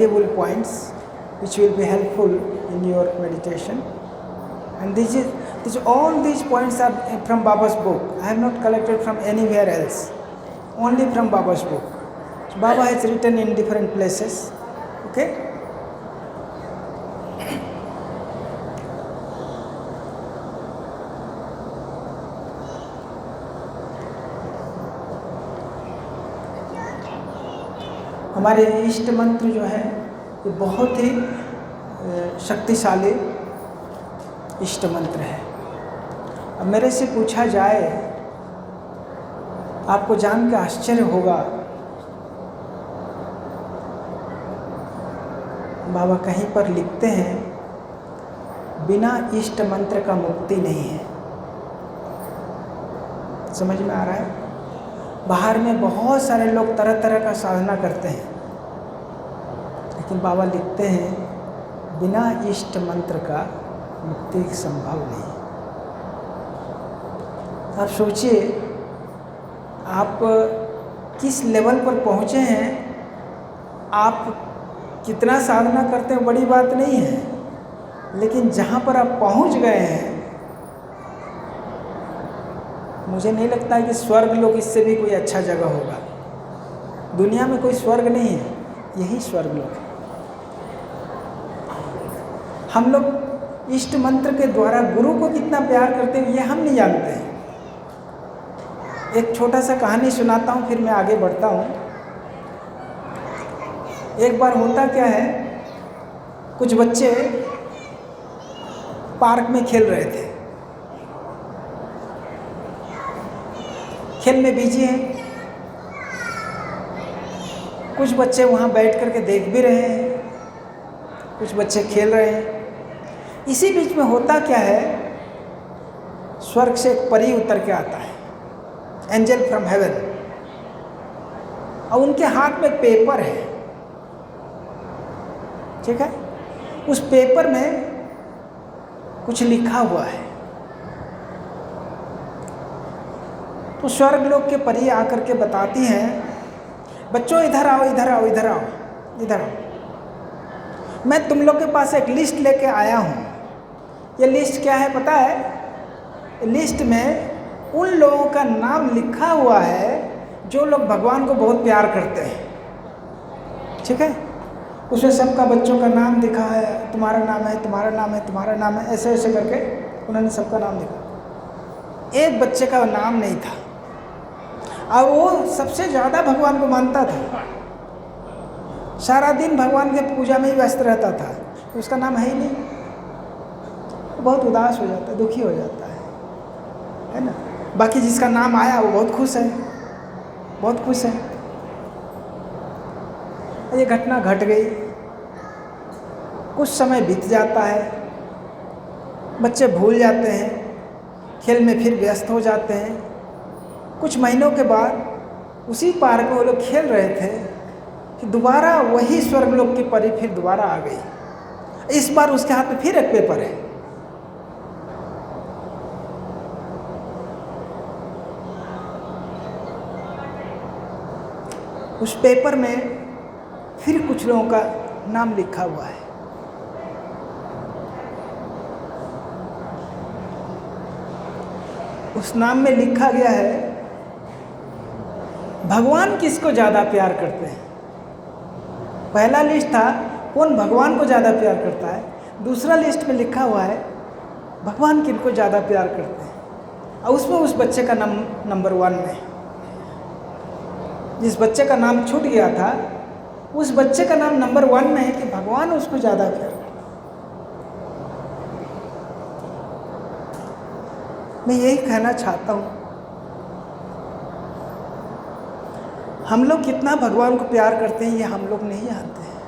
valuable points which will be helpful in your meditation. And all these points are from Baba's book. I have not collected from anywhere else, only from Baba's book. So Baba has written in different places. Okay. हमारे इष्ट मंत्र जो है ये बहुत ही शक्तिशाली इष्ट मंत्र है। अब मेरे से पूछा जाए, आपको जान के आश्चर्य होगा, बाबा कहीं पर लिखते हैं बिना इष्ट मंत्र का मुक्ति नहीं है। समझ में आ रहा है? बाहर में बहुत सारे लोग तरह तरह का साधना करते हैं, लेकिन बाबा लिखते हैं बिना इष्ट मंत्र का मुक्ति संभव नहीं। आप सोचिए, आप किस लेवल पर पहुँचे हैं। आप कितना साधना करते हैं बड़ी बात नहीं है, लेकिन जहाँ पर आप पहुँच गए हैं, मुझे नहीं लगता है कि स्वर्ग लोक इससे भी कोई अच्छा जगह होगा। दुनिया में कोई स्वर्ग नहीं है, यही स्वर्ग लोक है। हम लोग इष्ट मंत्र के द्वारा गुरु को कितना प्यार करते हैं ये हम नहीं जानते हैं। एक छोटा सा कहानी सुनाता हूँ, फिर मैं आगे बढ़ता हूँ। एक बार होता क्या है, कुछ बच्चे पार्क में खेल रहे थे, खेल में बिजी हैं। कुछ बच्चे वहाँ बैठ करके देख भी रहे हैं, कुछ बच्चे खेल रहे हैं। इसी बीच में होता क्या है, स्वर्ग से एक परी उतर के आता है, एंजल फ्रॉम हेवन, और उनके हाथ में पेपर है। ठीक है, उस पेपर में कुछ लिखा हुआ है। तो स्वर्ग लोक के परी आकर के बताती हैं, बच्चों इधर आओ, इधर आओ, इधर आओ, इधर आओ। मैं तुम लोग के पास एक लिस्ट लेके आया हूँ। ये लिस्ट क्या है पता है? लिस्ट में उन लोगों का नाम लिखा हुआ है जो लोग भगवान को बहुत प्यार करते हैं। ठीक है, उसमें सबका बच्चों का नाम लिखा है, तुम्हारा नाम है, तुम्हारा नाम है, तुम्हारा नाम है, ऐसे ऐसे करके उन्होंने सबका नाम लिखा। एक बच्चे का नाम नहीं था, और वो सबसे ज़्यादा भगवान को मानता था, सारा दिन भगवान के पूजा में ही व्यस्त रहता था। उसका नाम है ही नहीं। बहुत उदास हो जाता है, दुखी हो जाता है ना। बाकी जिसका नाम आया वो बहुत खुश है, बहुत खुश है। ये घटना घट गई, कुछ समय बीत जाता है, बच्चे भूल जाते हैं, खेल में फिर व्यस्त हो जाते हैं। कुछ महीनों के बाद उसी पार्क में वो लोग खेल रहे थे कि दोबारा वही स्वर्गलोक की परी फिर दोबारा आ गई। इस बार उसके हाथ में फिर एक पेपर है। उस पेपर में फिर कुछ लोगों का नाम लिखा हुआ है। उस नाम में लिखा गया है, भगवान किसको ज़्यादा प्यार करते हैं। पहला लिस्ट था कौन भगवान को ज़्यादा प्यार करता है, दूसरा लिस्ट में लिखा हुआ है भगवान किनको ज़्यादा प्यार करते हैं, और उसमें उस बच्चे का नाम नंबर 1 में। जिस बच्चे का नाम छूट गया था, उस बच्चे का नाम नंबर 1 में है कि भगवान उसको ज़्यादा प्यार करते। मैं यही कहना चाहता हूँ, हम लोग कितना भगवान को प्यार करते हैं ये हम लोग नहीं जानते हैं,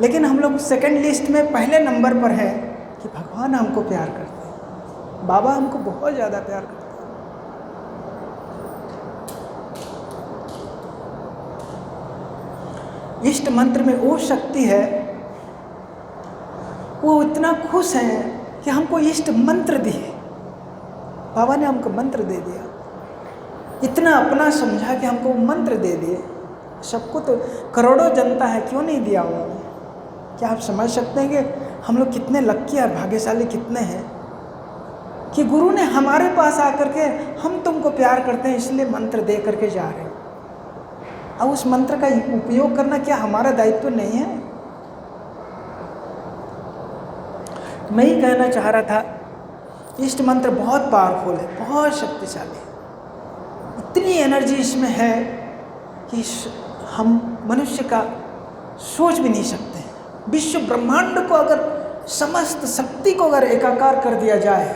लेकिन हम लोग सेकंड लिस्ट में पहले नंबर पर है कि भगवान हमको प्यार करते हैं, बाबा हमको बहुत ज़्यादा प्यार करते हैं। इष्ट मंत्र में वो शक्ति है, वो इतना खुश है कि हमको इष्ट मंत्र दिए। बाबा ने हमको मंत्र दे दिया, इतना अपना समझा कि हमको मंत्र दे दिए। सबको तो करोड़ों जनता है, क्यों नहीं दिया उन्होंने? क्या आप समझ सकते हैं कि हम लोग कितने लक्की और भाग्यशाली कितने हैं कि गुरु ने हमारे पास आकर के हम तुमको प्यार करते हैं इसलिए मंत्र दे करके जा रहे हैं। अब उस मंत्र का उपयोग करना क्या हमारा दायित्व नहीं है? मैं ही कहना चाह रहा था, इष्ट मंत्र बहुत पावरफुल है, बहुत शक्तिशाली है। इतनी एनर्जी इसमें है कि हम मनुष्य का सोच भी नहीं सकते। विश्व ब्रह्मांड को अगर समस्त शक्ति को अगर एकाकार कर दिया जाए,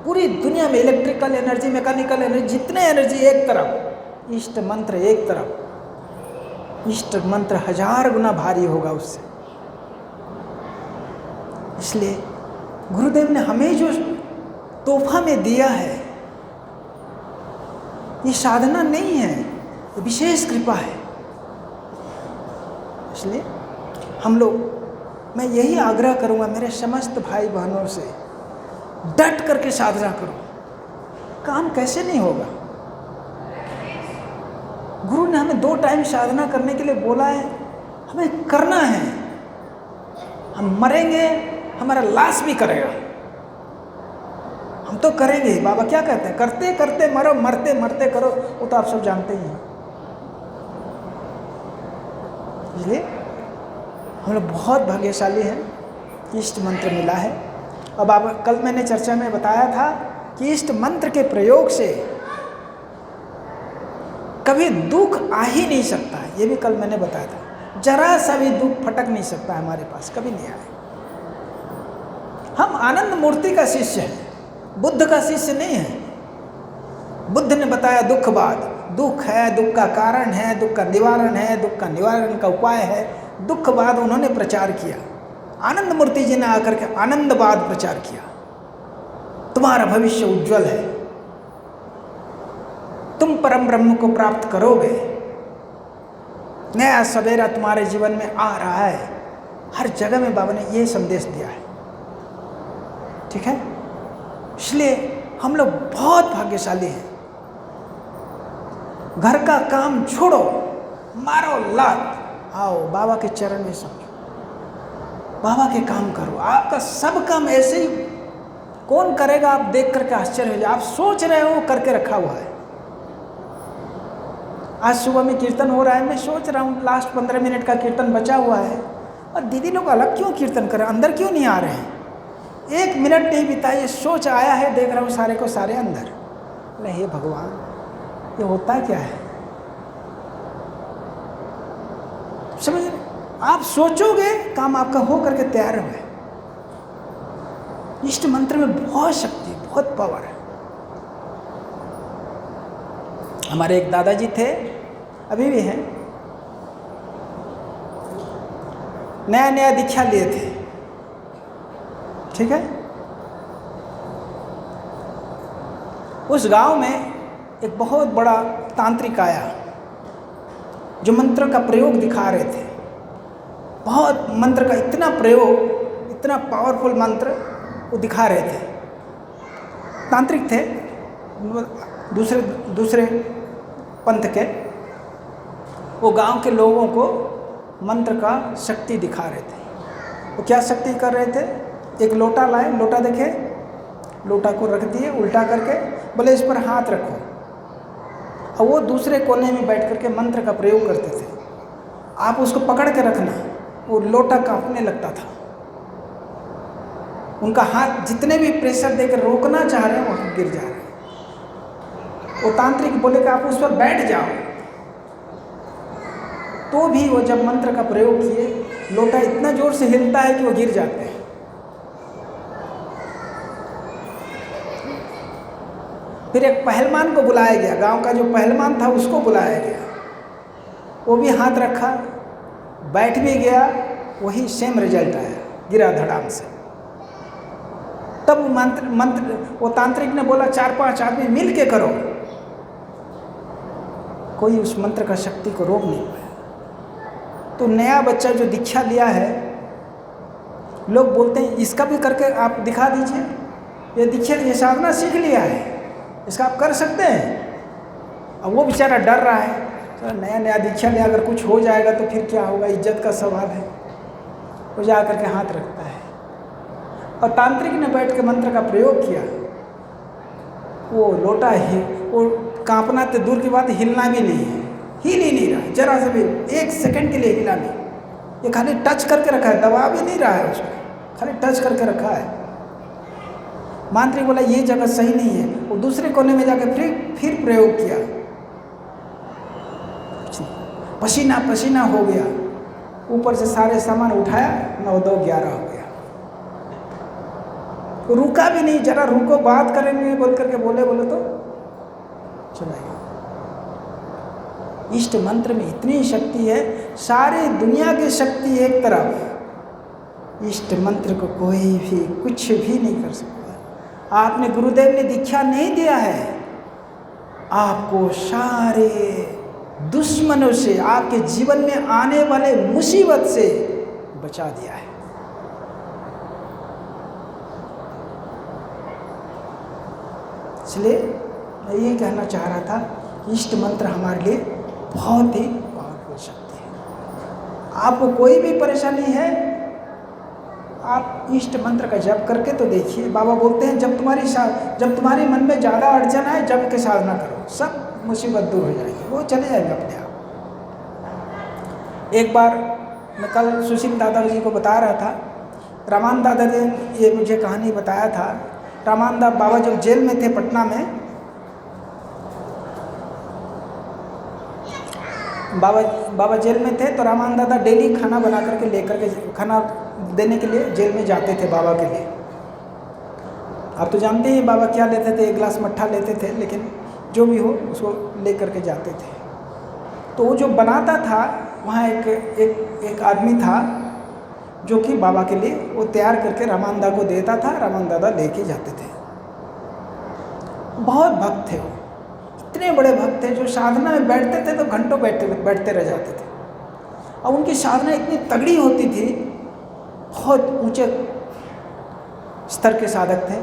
पूरी दुनिया में इलेक्ट्रिकल एनर्जी, मैकेनिकल एनर्जी, जितने एनर्जी एक तरफ, इष्ट मंत्र एक तरफ, इष्ट मंत्र 1000 गुना भारी होगा उससे। इसलिए गुरुदेव ने हमें जो तोहफा में दिया है, ये साधना नहीं है, ये विशेष कृपा है। इसलिए हम लोग, मैं यही आग्रह करूंगा मेरे समस्त भाई बहनों से, डट करके साधना करो। काम कैसे नहीं होगा? गुरु ने हमें 2 टाइम साधना करने के लिए बोला है, हमें करना है। हम मरेंगे, हमारा लाश भी करेगा, हम तो करेंगे ही। बाबा क्या कहते हैं, करते करते मरो, मरते मरते करो, वो तो आप सब जानते ही हैं। इसलिए हम लोग बहुत भाग्यशाली हैं कि इष्ट मंत्र मिला है। अब आप, कल मैंने चर्चा में बताया था कि इष्ट मंत्र के प्रयोग से कभी दुख आ ही नहीं सकता है, ये भी कल मैंने बताया था। जरा सा भी दुख फटक नहीं सकता हमारे पास, कभी नहीं आए। हम आनंद मूर्ति का शिष्य हैं, बुद्ध का शिष्य नहीं है। बुद्ध ने बताया दुखवाद, दुख है, दुख का कारण है, दुख का निवारण है, दुख का निवारण का उपाय है, दुखवाद उन्होंने प्रचार किया। आनंद मूर्ति जी ने आकर के आनंदवाद प्रचार किया। तुम्हारा भविष्य उज्जवल है, तुम परम ब्रह्म को प्राप्त करोगे, नया सवेरा तुम्हारे जीवन में आ रहा है। हर जगह में बाबा ने ये संदेश दिया है। ठीक है, इसलिए हम लोग बहुत भाग्यशाली हैं। घर का काम छोड़ो, मारो लात, आओ बाबा के चरण में समझो, बाबा के काम करो। आपका सब काम ऐसे ही कौन करेगा, आप देख करके आश्चर्य हो जाए। आप सोच रहे हो करके रखा हुआ है। आज सुबह में कीर्तन हो रहा है, मैं सोच रहा हूँ लास्ट 15 मिनट का कीर्तन बचा हुआ है, और दीदी लोग अलग क्यों कीर्तन कर रहे हैं, अंदर क्यों नहीं आ रहे हैं? 1 मिनट नहीं बिता, ये सोच आया है, देख रहा हूँ सारे को सारे अंदर। अरे हे भगवान, ये होता क्या है? समझ रहे? आप सोचोगे, काम आपका हो करके तैयार है। इष्ट मंत्र में बहुत शक्ति, बहुत पावर है। हमारे एक दादाजी थे, अभी भी हैं, नया नया दीक्षा लिए थे। ठीक है, उस गांव में एक बहुत बड़ा तांत्रिक आया जो मंत्र का प्रयोग दिखा रहे थे। बहुत मंत्र का इतना प्रयोग, इतना पावरफुल मंत्र वो दिखा रहे थे। तांत्रिक थे, दूसरे पंथ के। वो गांव के लोगों को मंत्र का शक्ति दिखा रहे थे। वो क्या शक्ति कर रहे थे? एक लोटा लाए, लोटा देखे, लोटा को रख दिए उल्टा करके, बोले इस पर हाथ रखो। और वो दूसरे कोने में बैठ करके मंत्र का प्रयोग करते थे। आप उसको पकड़ के रखना, वो लोटा कांपने लगता था। उनका हाथ जितने भी प्रेशर देकर रोकना चाह रहे हैं वो गिर जा रहे हैं। वो तांत्रिक बोले कि आप उस पर बैठ जाओ, तो भी वो जब मंत्र का प्रयोग किए, लोटा इतना जोर से हिलता है कि वो गिर जाते हैं। फिर एक पहलवान को बुलाया गया, गांव का जो पहलवान था उसको बुलाया गया। वो भी हाथ रखा, बैठ भी गया, वही सेम रिजल्ट आया, गिरा धड़ाम से। तब वो तांत्रिक ने बोला 4-5 आदमी मिल के करो। कोई उस मंत्र का शक्ति को रोक नहीं पाया। तो नया बच्चा जो दीक्षा लिया है, लोग बोलते हैं इसका भी करके आप दिखा दीजिए, ये दीक्षा, ये साधना सीख लिया है, इसका आप कर सकते हैं। अब वो बेचारा डर रहा है, तो नया नया दीक्षा लिया, अगर कुछ हो जाएगा तो फिर क्या होगा, इज्जत का सवाल है। वो जा करके हाथ रखता है और तांत्रिक ने बैठ के मंत्र का प्रयोग किया। वो लोटा ही वो कांपना तो दूर की बात, हिलना भी नहीं है, हिल ही नहीं रहा, जरा से भी 1 सेकंड के लिए हिला नहीं। ये खाली टच करके रखा है, दबा भी नहीं रहा है उसको, खाली टच करके रखा है। मांत्रिक बोला ये जगह सही नहीं है। वो दूसरे कोने में जाकर फिर प्रयोग किया, पसीना पसीना हो गया। ऊपर से सारे सामान उठाया, 9 2 11 हो गया। रुका भी नहीं, जरा रुको बात करेंगे बोल करके बोले तो चला गया। इष्ट मंत्र में इतनी शक्ति है, सारी दुनिया की शक्ति एक तरफ, इष्ट मंत्र को कोई भी कुछ भी नहीं कर सकता। आपने गुरुदेव ने दीक्षा नहीं दिया है, आपको सारे दुश्मनों से, आपके जीवन में आने वाले मुसीबत से बचा दिया है। इसलिए मैं ये कहना चाह रहा था, इष्ट मंत्र हमारे लिए बहुत ही पावरफुल शक्ति है। आपको कोई भी परेशानी है, आप इष्ट मंत्र का जप करके तो देखिए। बाबा बोलते हैं जब तुम्हारे मन में ज़्यादा अड़चन आए, जप के साधना करो, सब मुसीबत दूर हो जाएगी, वो चले जाएंगे अपने आप। एक बार मैं कल सुशील दादा जी को बता रहा था, रामान दादा ने ये मुझे कहानी बताया था। रामान दादा बाबा जब जेल में थे पटना में, बाबा जेल में थे तो रामान दादा डेली खाना बना करके लेकर के, खाना देने के लिए जेल में जाते थे बाबा के लिए। आप तो जानते हैं बाबा क्या लेते थे, 1 गिलास मट्ठा लेते थे, लेकिन जो भी हो उसको ले करके जाते थे। तो वो जो बनाता था, वहाँ एक आदमी था जो कि बाबा के लिए वो तैयार करके रामान दादा को देता था, रामान दादा लेके जाते थे। बहुत भक्त थे वो, इतने बड़े भक्त थे, जो साधना में बैठते थे तो घंटों बैठते रह जाते थे। और उनकी साधना इतनी तगड़ी होती थी, बहुत ऊंचे स्तर के साधक थे।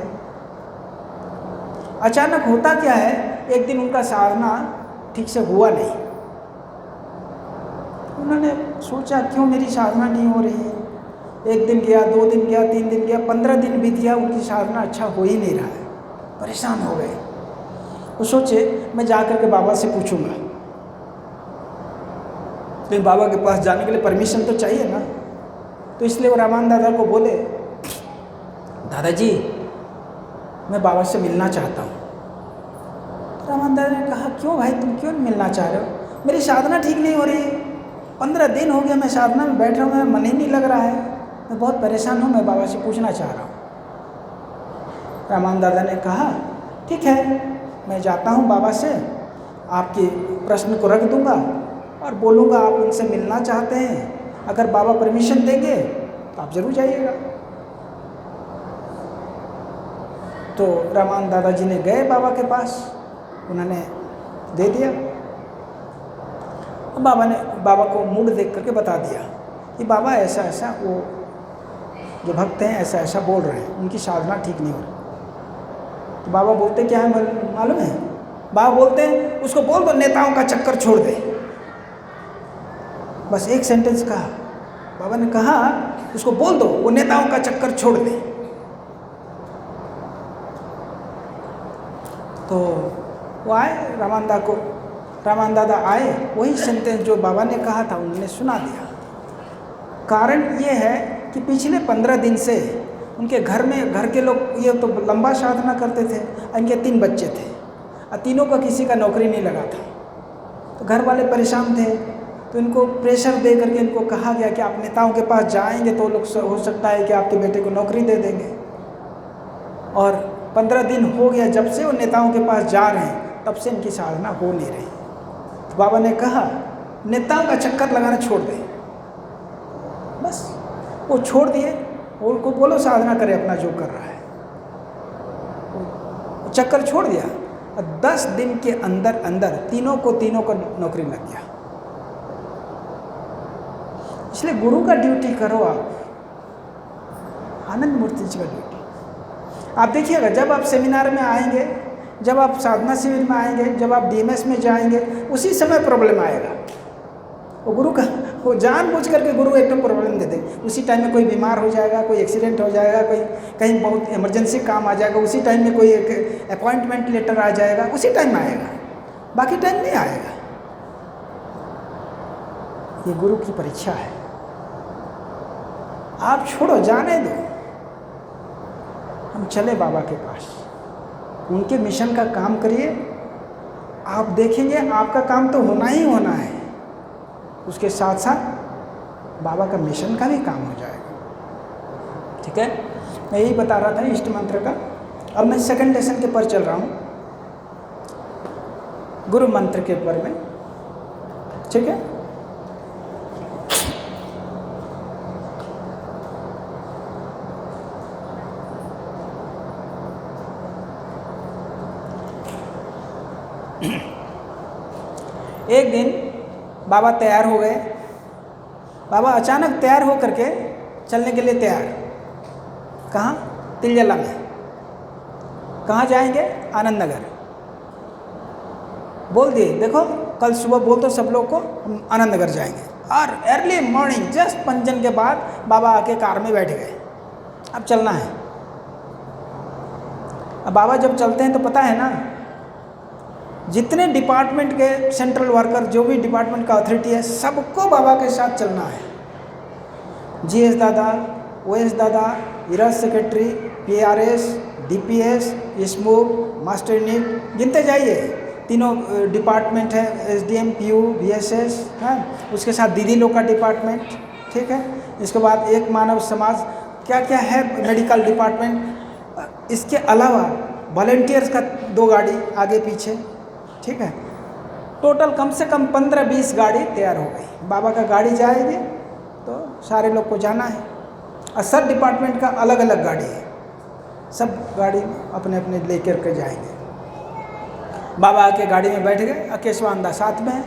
अचानक होता क्या है, एक दिन उनका साधना ठीक से हुआ नहीं। उन्होंने सोचा क्यों मेरी साधना नहीं हो रही है। 1 दिन गया, 2 दिन गया, 3 दिन गया, 15 दिन बीत गया, उनकी साधना अच्छा हो ही नहीं रहा है। परेशान हो गए। वो सोचे मैं जा कर के बाबा से पूछूंगा, लेकिन बाबा के पास जाने के लिए परमिशन तो चाहिए ना। तो इसलिए वो रामान दादा को बोले, दादाजी मैं बाबा से मिलना चाहता हूँ। तो रामान दादा ने कहा क्यों भाई, तुम क्यों मिलना चाह रहे हो? मेरी साधना ठीक नहीं हो रही, 15 दिन हो गया मैं साधना में बैठ रहा हूँ, मेरा मन ही नहीं लग रहा है, मैं बहुत परेशान हूँ, मैं बाबा से पूछना चाह रहा हूँ। रामान दादा ने कहा ठीक है, मैं जाता हूँ बाबा से, आपके प्रश्न को रख दूँगा और बोलूँगा आप उनसे मिलना चाहते हैं, अगर बाबा परमिशन देंगे तो आप ज़रूर जाइएगा। तो रामान दादाजी ने गए बाबा के पास, उन्होंने दे दिया। बाबा ने बाबा को मूड देख करके बता दिया कि बाबा ऐसा ऐसा, वो जो भक्त हैं ऐसा ऐसा बोल रहे हैं, उनकी साधना ठीक नहीं हो रही। तो बाबा बोलते क्या है मालूम है? बाबा बोलते हैं उसको बोल दो नेताओं का चक्कर छोड़ दे। बस एक सेंटेंस कहा, बाबा ने कहा उसको बोल दो वो नेताओं का चक्कर छोड़ दे। तो वो आए रामान दादा आए, वही सेंटेंस जो बाबा ने कहा था उन्होंने सुना दिया। कारण ये है कि पिछले 15 दिन से उनके घर के लोग ये तो लंबा साधना करते थे, इनके 3 बच्चे थे और तीनों का किसी का नौकरी नहीं लगा था। तो घर वाले परेशान थे, तो इनको प्रेशर दे करके इनको कहा गया कि आप नेताओं के पास जाएंगे तो लोग हो सकता है कि आपके बेटे को नौकरी दे देंगे। और 15 दिन हो गया जब से वो नेताओं के पास जा रहे हैं, तब से इनकी साधना हो नहीं रही। तो बाबा ने कहा नेताओं का चक्कर लगाना छोड़ दे। बस वो छोड़ दिए, उनको बोलो साधना करे अपना जो कर रहा है, चक्कर छोड़ दिया। और 10 दिन के अंदर तीनों को नौकरी लग गया। इसलिए गुरु का ड्यूटी करो आप, आनंद मूर्ति जी का ड्यूटी। आप देखिएगा जब आप सेमिनार में आएंगे, जब आप साधना शिविर में आएंगे, जब आप डीएमएस में जाएंगे, उसी समय प्रॉब्लम आएगा। वो वो जानबूझ करके गुरु एकदम प्रॉब्लम दे देंगे। उसी टाइम में कोई बीमार हो जाएगा, कोई एक्सीडेंट हो जाएगा, कोई कहीं बहुत इमरजेंसी काम आ जाएगा, उसी टाइम में कोई एक अपॉइंटमेंट लेटर आ जाएगा, उसी टाइम में आएगा, बाकी टाइम नहीं आएगा। ये गुरु की परीक्षा है। आप छोड़ो, जाने दो, हम चले बाबा के पास, उनके मिशन का काम करिए। आप देखेंगे आपका काम तो होना ही होना है, उसके साथ साथ बाबा का मिशन का भी काम हो जाएगा। ठीक है, मैं यही बता रहा था इष्ट मंत्र का। अब मैं सेकंड लेसन के पर चल रहा हूँ, गुरु मंत्र के पर में। ठीक है, एक दिन बाबा तैयार हो गए। बाबा अचानक तैयार हो करके चलने के लिए तैयार। कहाँ? तिलजला में। कहाँ जाएंगे? आनंद नगर। बोल दिए, देखो कल सुबह बोल दो सब लोग को हम आनंद नगर जाएंगे। और अर्ली मॉर्निंग जस्ट पंजन के बाद बाबा आके कार में बैठ गए। अब चलना है। अब बाबा जब चलते हैं तो पता है ना, जितने डिपार्टमेंट के सेंट्रल वर्कर, जो भी डिपार्टमेंट का अथॉरिटी है, सबको बाबा के साथ चलना है। जीएस दादा, ओएस दादा, Ira's secretary, PRS, DPS, smoke, master unit, गिनते जाइए। तीनों डिपार्टमेंट है, एसडीएम, पीयू, बीएसएस, है, उसके साथ दीदी लोग का डिपार्टमेंट। ठीक है, इसके बाद एक मानव समाज, क्या क्या है, मेडिकल डिपार्टमेंट। इसके अलावा वॉलंटियर्स का 2 गाड़ी आगे पीछे। ठीक है, टोटल कम से कम 15-20 गाड़ी तैयार हो गई। बाबा का गाड़ी जाएगी तो सारे लोग को जाना है। और सब डिपार्टमेंट का अलग अलग गाड़ी है, सब गाड़ी अपने अपने लेकर के जाएंगे। बाबा आके गाड़ी में बैठ गए और केशवानंदा साथ में है।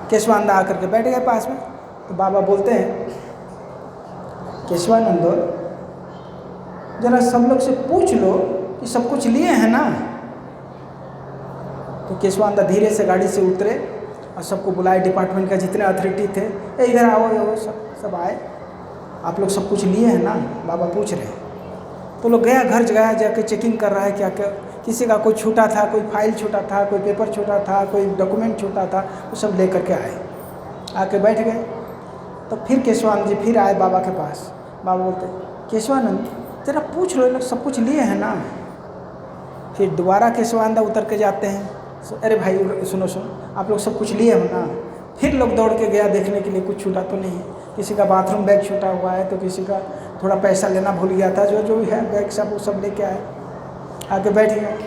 केशवानंदा आकर के बैठ गए पास में। तो बाबा बोलते हैं, केशवानंद जरा सब लोग से पूछ लो कि सब कुछ लिए हैं ना। तो केशवानंदा धीरे से गाड़ी से उतरे और सबको बुलाए, डिपार्टमेंट का जितने अथॉरिटी थे, इधर आओ, सब आए। आप लोग सब कुछ लिए हैं ना? बाबा पूछ रहे हैं। तो लोग गया, घर गया, जाके चेकिंग कर रहा है क्या क्या, किसी का कोई छूटा था, कोई फाइल छूटा था, कोई पेपर छूटा था, कोई डॉक्यूमेंट छूटा था, वो सब ले करके आए। आके बैठ गए। तो फिर केशवानंद जी फिर आए बाबा के पास। बाबा बोलते, केशवानंद जरा पूछ लो, लोग सब कुछ लिए हैं ना। फिर दोबारा केशवानंद उतर के जाते हैं। अरे भाई सुनो, आप लोग सब कुछ लिए हो ना। फिर लोग दौड़ के गया देखने के लिए, कुछ छूटा तो नहीं है। किसी का बाथरूम बैग छूटा हुआ है, तो किसी का थोड़ा पैसा लेना भूल गया था, जो भी है बैग सब वो सब लेके आए। आके बैठ गए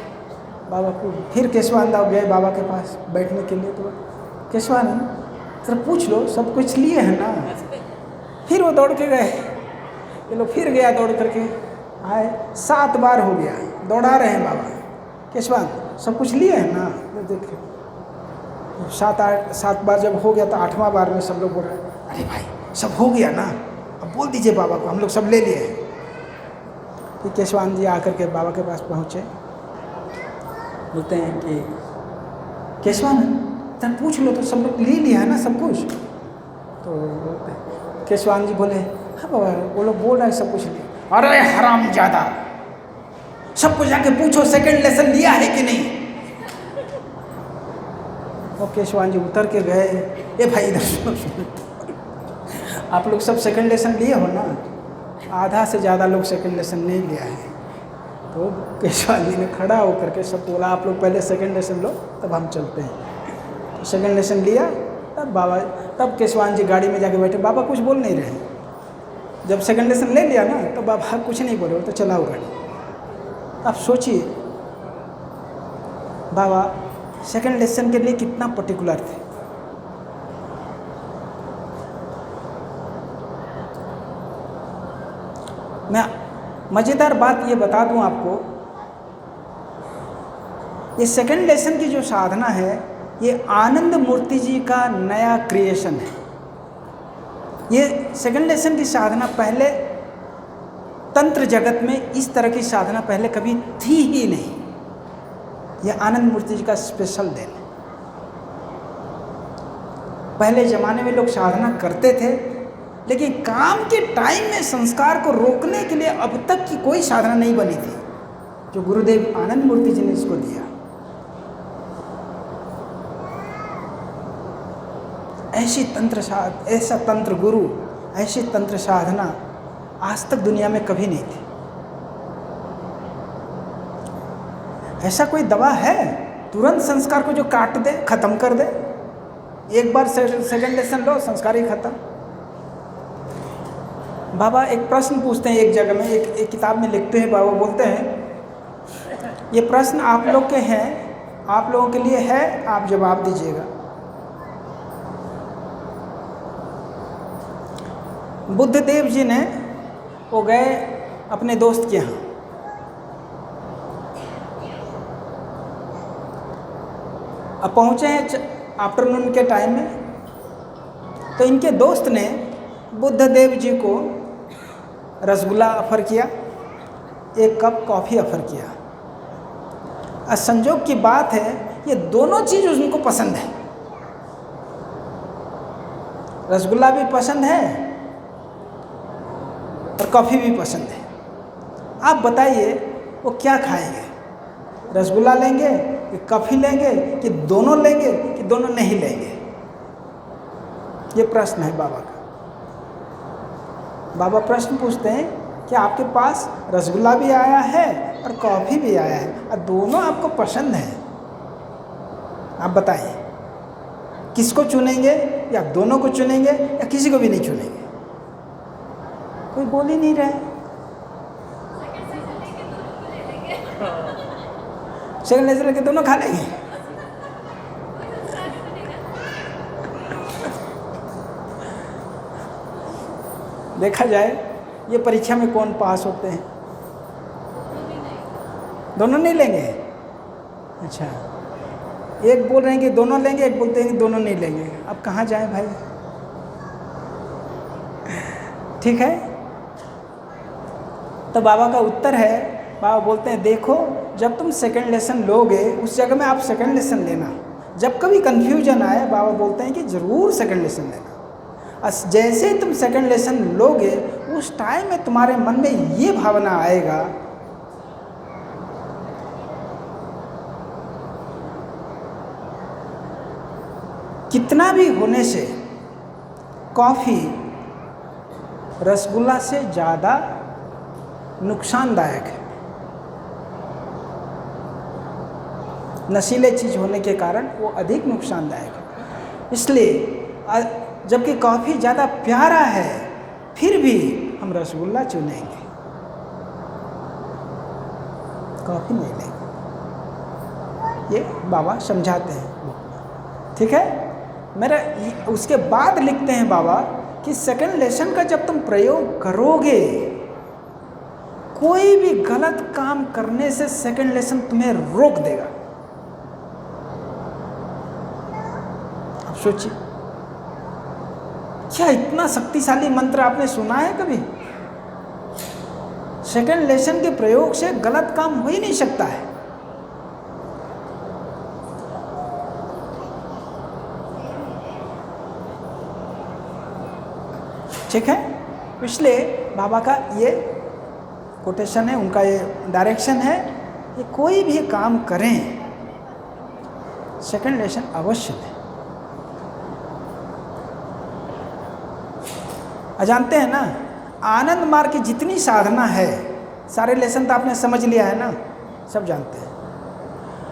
बाबा को। फिर केशवानंद गए बाबा के पास बैठने के लिए। तो केशवानंद जरा पूछ लो, सब कुछ लिए हैं ना। फिर वो दौड़ के गए। ये लोग फिर गया, दौड़ करके आए। 7 बार हो गया, दौड़ा रहे हैं बाबा। केशवानंद सब कुछ लिए हैं ना। देखिए 7 बार जब हो गया तो 8वां बार में सब लोग बोल रहे हैं, अरे भाई सब हो गया ना, अब बोल दीजिए बाबा को, हम लोग सब ले लिए हैं। फिर केशवानंद जी आकर के बाबा के पास पहुँचे। बोलते हैं कि केशवानंद तब पूछ लो, तो सब लोग ले लिया है ना सब कुछ। तो केशवानंद जी बोले, हाँ बाबा, वो लोग बोल रहे हैं सब कुछ लिया। अरे हरामजादा, सबको जाके पूछो सेकंड लेसन लिया है कि नहीं। और केशवानंद जी उतर के गए। ए भाई इधर सुनो, आप लोग सब सेकंड लेसन लिए हो ना। आधा से ज़्यादा लोग सेकंड लेसन नहीं लिया है। तो केशवानंद जी ने खड़ा होकर के सब बोला, आप लोग पहले सेकंड लेसन लो, तब हम चलते हैं। तो सेकंड लेसन लिया, तब केशवानंद जी गाड़ी में जाके बैठे। बाबा कुछ बोल नहीं रहे। जब सेकंड लेसन ले लिया ना, तो बाबा कुछ नहीं बोले, तो चलाओ गाड़ी। आप सोचिए बाबा सेकंड लेसन के लिए कितना पर्टिकुलर थे। मैं मज़ेदार बात ये बता दूं आपको, ये सेकंड लेसन की जो साधना है, ये आनंद मूर्ति जी का नया क्रिएशन है। ये सेकंड लेसन की साधना पहले तंत्र जगत में इस तरह की साधना पहले कभी थी ही नहीं। यह आनंद मूर्ति जी का स्पेशल देन है। पहले ज़माने में लोग साधना करते थे, लेकिन काम के टाइम में संस्कार को रोकने के लिए अब तक की कोई साधना नहीं बनी थी जो गुरुदेव आनंद मूर्ति जी ने इसको दिया। ऐसा तंत्र गुरु, ऐसी तंत्र साधना आज तक दुनिया में कभी नहीं थी। ऐसा कोई दवा है तुरंत संस्कार को जो काट दे, खत्म कर दे? एक बार सेकंड लेसन लो, संस्कार ही खत्म। बाबा एक प्रश्न पूछते हैं एक जगह में, एक किताब में लिखते हैं, बाबा बोलते हैं ये प्रश्न आप लोग के हैं, आप लोगों के लिए है, आप जवाब दीजिएगा। बुद्धदेव जी ने वो गए अपने दोस्त के यहाँ, अब पहुँचे हैं आफ्टरनून के टाइम में, तो इनके दोस्त ने बुद्धदेव जी को रसगुल्ला ऑफर किया, एक कप कॉफ़ी ऑफर किया। और संजोग की बात है ये दोनों चीज़ उनको पसंद है, रसगुल्ला भी पसंद है और कॉफ़ी भी पसंद है। आप बताइए वो क्या खाएंगे, रसगुल्ला लेंगे कि कॉफ़ी लेंगे कि दोनों लेंगे कि दोनों नहीं लेंगे? ये प्रश्न है बाबा का। बाबा प्रश्न पूछते हैं कि आपके पास रसगुल्ला भी आया है और कॉफ़ी भी आया है और दोनों आपको पसंद है, आप बताइए किसको चुनेंगे? या दोनों को चुनेंगे या किसी को भी नहीं चुनेंगे? कोई बोल ही नहीं रहा है। सेकंड लेसन लेके दोनों खा लेंगे। देखा जाए ये परीक्षा में कौन पास होते हैं? दोनों नहीं लेंगे? अच्छा, एक बोल रहे हैं कि दोनों लेंगे, एक बोलते हैं कि दोनों नहीं लेंगे। अब कहाँ जाएं भाई? ठीक है, तो बाबा का उत्तर है, बाबा बोलते हैं देखो जब तुम सेकंड लेसन लोगे उस जगह में आप सेकंड लेसन लेना, जब कभी कन्फ्यूजन आए बाबा बोलते हैं कि ज़रूर सेकंड लेसन लेना। जैसे ही तुम सेकंड लेसन लोगे उस टाइम में तुम्हारे मन में ये भावना आएगा कितना भी होने से कॉफ़ी रसगुल्ला से ज़्यादा नुकसानदायक है, नशीले चीज़ होने के कारण वो अधिक नुकसानदायक है। इसलिए जबकि कॉफ़ी ज़्यादा प्यारा है फिर भी हम रसगुल्ला चुनेंगे, कॉफ़ी नहीं लेंगे। ये बाबा समझाते हैं। ठीक है, मेरा उसके बाद लिखते हैं बाबा कि सेकंड लेसन का जब तुम प्रयोग करोगे कोई भी गलत काम करने से सेकंड लेसन तुम्हें रोक देगा। अब सोचिए, क्या इतना शक्तिशाली मंत्र आपने सुना है कभी? सेकंड लेसन के प्रयोग से गलत काम हो ही नहीं सकता है। ठीक है, इसलिए बाबा का ये कोटेशन है, उनका ये डायरेक्शन है कि कोई भी काम करें सेकंड लेसन अवश्य दें। जानते हैं ना, आनंद मार्ग की जितनी साधना है, सारे लेसन तो आपने समझ लिया है ना, सब जानते हैं।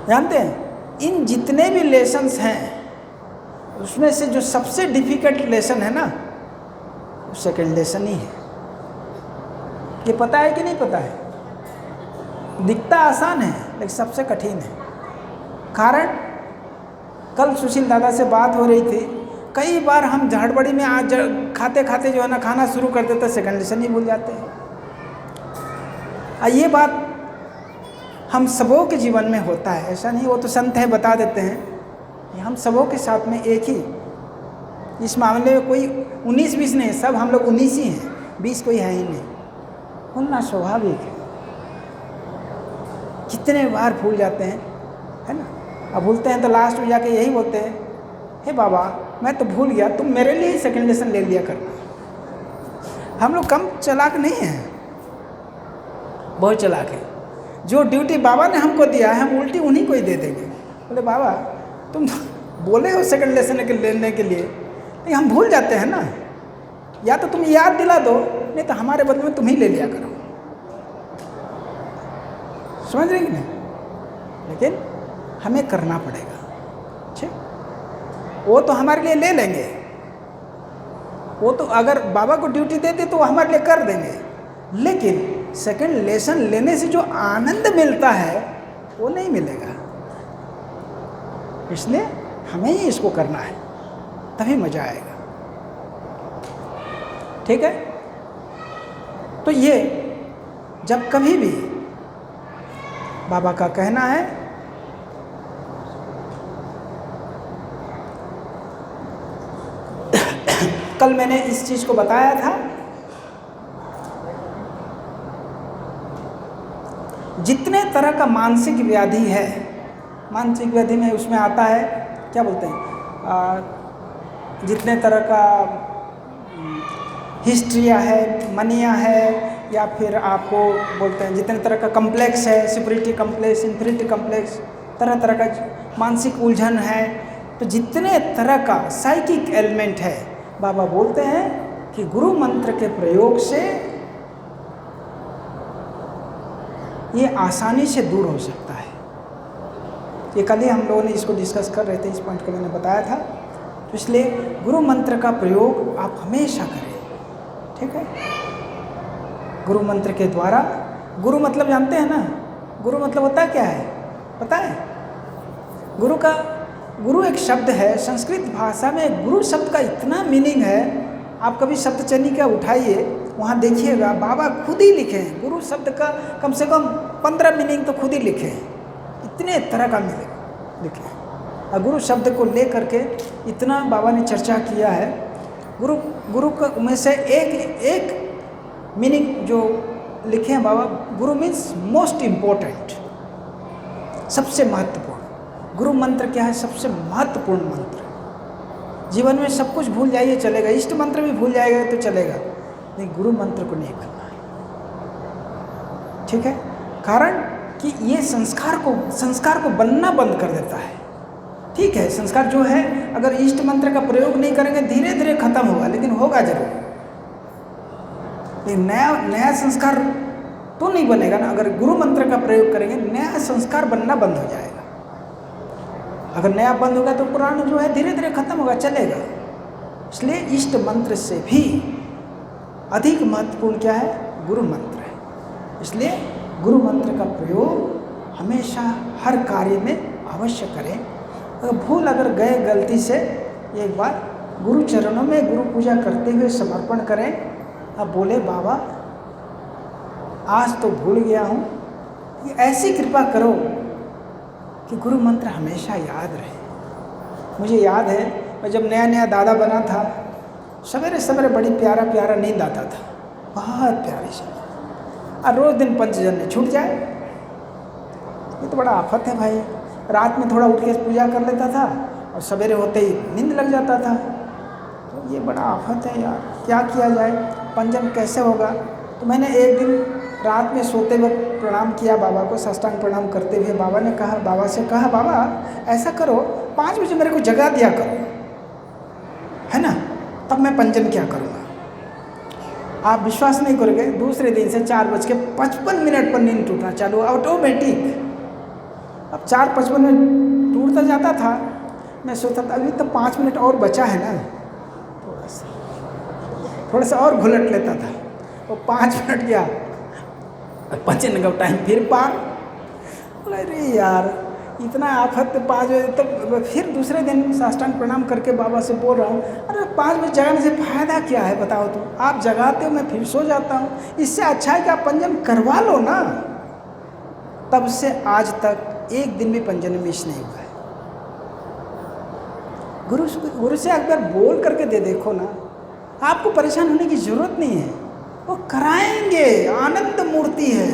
जानते हैं इन जितने भी लेसन्स हैं उसमें से जो सबसे डिफिकल्ट लेसन है ना वो सेकंड लेसन ही है। ये पता है कि नहीं पता है? दिखता आसान है लेकिन सबसे कठिन है। कारण कल सुशील दादा से बात हो रही थी, कई बार हम झाड़बड़ी में आज खाते खाते जो है ना खाना शुरू कर देते सेकंड लेसन ही भूल जाते हैं। ये बात हम सबों के जीवन में होता है, ऐसा नहीं वो तो संत है बता देते हैं। हम सबों के साथ में एक ही, इस मामले में कोई 19-20 नहीं, सब हम लोग 19 ही हैं, 20 कोई है ही नहीं। भूलना स्वाभाविक है, कितने बार भूल जाते हैं, है ना। अब भूलते हैं तो लास्ट में जाके यही बोलते हैं, हे बाबा मैं तो भूल गया, तुम मेरे लिए ही सेकंड लेसन ले लिया करना। हम लोग कम चालाक नहीं हैं, बहुत चालाक है। जो ड्यूटी बाबा ने हमको दिया है हम उल्टी उन्हीं को ही दे देंगे। बोले बाबा तुम बोले हो सेकंड लेसन लेने के लिए, लेकिन हम भूल जाते हैं ना, या तो तुम याद दिला दो, नहीं तो हमारे बदले में तुम ही ले लिया करो। समझ रहे कि नहीं? लेकिन हमें करना पड़ेगा, ठीक? वो तो हमारे लिए ले लेंगे, वो तो अगर बाबा को ड्यूटी दे दे तो वो हमारे लिए कर देंगे, लेकिन सेकंड लेसन लेने से जो आनंद मिलता है वो नहीं मिलेगा। इसलिए हमें ही इसको करना है, तभी मजा आएगा। ठीक है? तो ये जब कभी भी बाबा का कहना है कल मैंने इस चीज को बताया था, जितने तरह का मानसिक व्याधि है, मानसिक व्याधि में उसमें आता है क्या बोलते हैं, जितने तरह का हिस्ट्रिया है, मनिया है, या फिर आपको बोलते हैं जितने तरह का कम्प्लेक्स है, सुपरिटी कम्प्लेक्स, इन्फिनिटी कम्प्लेक्स, तरह तरह का मानसिक उलझन है, तो जितने तरह का साइकिक एलिमेंट है, बाबा बोलते हैं कि गुरु मंत्र के प्रयोग से ये आसानी से दूर हो सकता है। ये कल ही हम लोगों ने इसको डिस्कस कर रहे थे, इस पॉइंट को मैंने बताया था। तो इसलिए गुरु मंत्र का प्रयोग आप हमेशा करें, ठीक है? गुरु मंत्र के द्वारा, गुरु मतलब जानते हैं ना, गुरु मतलब होता क्या है पता है? गुरु एक शब्द है, संस्कृत भाषा में गुरु शब्द का इतना मीनिंग है, आप कभी शब्द चनिका उठाइए, वहाँ देखिएगा बाबा खुद ही लिखे हैं गुरु शब्द का कम से कम 15 मीनिंग तो खुद ही लिखे हैं, इतने तरह का मीनिंग लिखे हैं। और गुरु शब्द को ले करके इतना बाबा ने चर्चा किया है। गुरु का में से एक मीनिंग जो लिखे हैं बाबा, गुरु मीन्स मोस्ट इम्पोर्टेंट, सबसे महत्वपूर्ण। गुरु मंत्र क्या है? सबसे महत्वपूर्ण मंत्र। जीवन में सब कुछ भूल जाइए चलेगा, इष्ट मंत्र भी भूल जाएगा तो चलेगा, नहीं गुरु मंत्र को नहीं भूलना है, ठीक है? कारण कि ये संस्कार को बनना बंद कर देता है। ठीक है, संस्कार जो है अगर इष्ट मंत्र का प्रयोग नहीं करेंगे धीरे धीरे खत्म होगा, लेकिन होगा जरूर। लेकिन नया संस्कार तो नहीं बनेगा ना। अगर गुरु मंत्र का प्रयोग करेंगे नया संस्कार बनना बंद हो जाएगा। अगर नया बंद होगा तो पुराना जो है धीरे धीरे खत्म होगा, चलेगा। इसलिए इष्ट मंत्र से भी अधिक महत्वपूर्ण क्या है? गुरु मंत्र है। इसलिए गुरु मंत्र का प्रयोग हमेशा हर कार्य में अवश्य करें। अगर गए गलती से, एक बार गुरु चरणों में गुरु पूजा करते हुए समर्पण करें। अब बोले बाबा आज तो भूल गया हूँ, ये ऐसी कृपा करो कि गुरु मंत्र हमेशा याद रहे। मुझे याद है मैं जब नया नया दादा बना था, सवेरे सवेरे बड़ी प्यारा नींद आता था, बहुत प्यारी से, और रोज़ दिन पंचजन्य छूट जाए, ये तो बड़ा आफत है भाई। रात में थोड़ा उठ के पूजा कर लेता था और सवेरे होते ही नींद लग जाता था, तो ये बड़ा आफत है यार, क्या किया जाए, पंजन कैसे होगा। तो मैंने एक दिन रात में सोते वक्त प्रणाम किया बाबा को, साष्टांग प्रणाम करते हुए बाबा से कहा बाबा ऐसा करो 5 बजे मेरे को जगा दिया करो, है ना, तब मैं पंजन क्या करूँगा। आप विश्वास नहीं करोगे, दूसरे दिन से 4:55 पर नींद टूटना चालू, ऑटोमेटिक। अब 4:55 में टूटता जाता था, मैं सोचता था अभी तो 5 मिनट और बचा है ना, थोड़ा सा और घुलट लेता था। वो 5 मिनट गया, पंचन का टाइम फिर पार। अरे यार इतना आफत 5 बजे, तो फिर दूसरे दिन साष्टांग प्रणाम करके बाबा से बोल रहा हूँ, अरे 5 बजे जगाने से फ़ायदा क्या है बताओ तो। आप जगाते हो, मैं फिर सो जाता हूँ, इससे अच्छा है कि आप पंजन करवा लो ना। तब से आज तक एक दिन भी पंजन मिस नहीं हुआ है। गुरु से एक बार बोल करके दे देखो ना, आपको परेशान होने की जरूरत नहीं है, वो कराएंगे। आनंद मूर्ति है,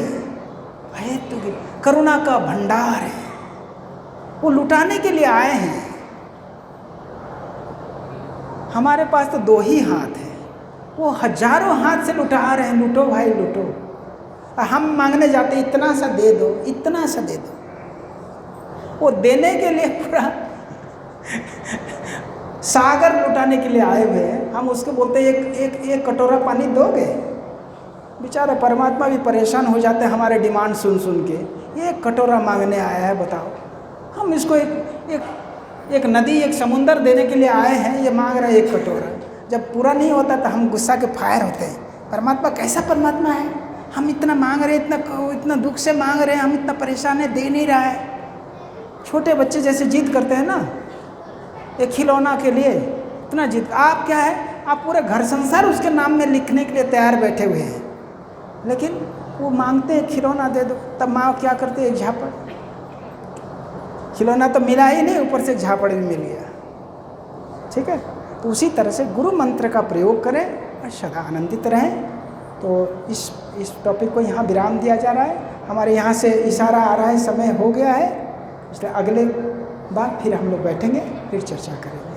तो करुणा का भंडार है, वो लुटाने के लिए आए हैं। हमारे पास तो 2 ही हाथ हैं, वो हजारों हाथ से लुटा रहे हैं, लूटो भाई लूटो। हम मांगने जाते इतना सा दे दो, इतना सा दे दो, वो देने के लिए पूरा सागर लुटाने के लिए आए हुए हैं। हम उसको बोलते हैं एक कटोरा पानी दोगे? बेचारा परमात्मा भी परेशान हो जाते हैं हमारे डिमांड सुन सुन के। एक कटोरा मांगने आया है, बताओ। हम इसको एक नदी, एक समुंदर देने के लिए आए हैं, ये मांग रहा है 1 कटोरा। जब पूरा नहीं होता तो हम गुस्सा के फायर होते हैं। परमात्मा कैसा परमात्मा है, हम इतना मांग रहे हैं, इतना दुख से मांग रहे हैं, हम इतना परेशान है, दे नहीं रहा है। छोटे बच्चे जैसे जिद करते हैं ना, एक खिलौना के लिए इतना जिद। आप क्या है, आप पूरे घर संसार उसके नाम में लिखने के लिए तैयार बैठे हुए हैं, लेकिन वो मांगते हैं खिलौना दे दो। तब माँ क्या करते हैं, एक झापड़। खिलौना तो मिला ही नहीं, ऊपर से एक झापड़ भी मिल गया। ठीक है, तो उसी तरह से गुरु मंत्र का प्रयोग करें और सदा आनंदित रहें। तो इस टॉपिक को यहाँ विराम दिया जा रहा है। हमारे यहाँ से इशारा आ रहा है, समय हो गया है, इसलिए अगले बार फिर हम लोग बैठेंगे, फिर चर्चा करेंगे।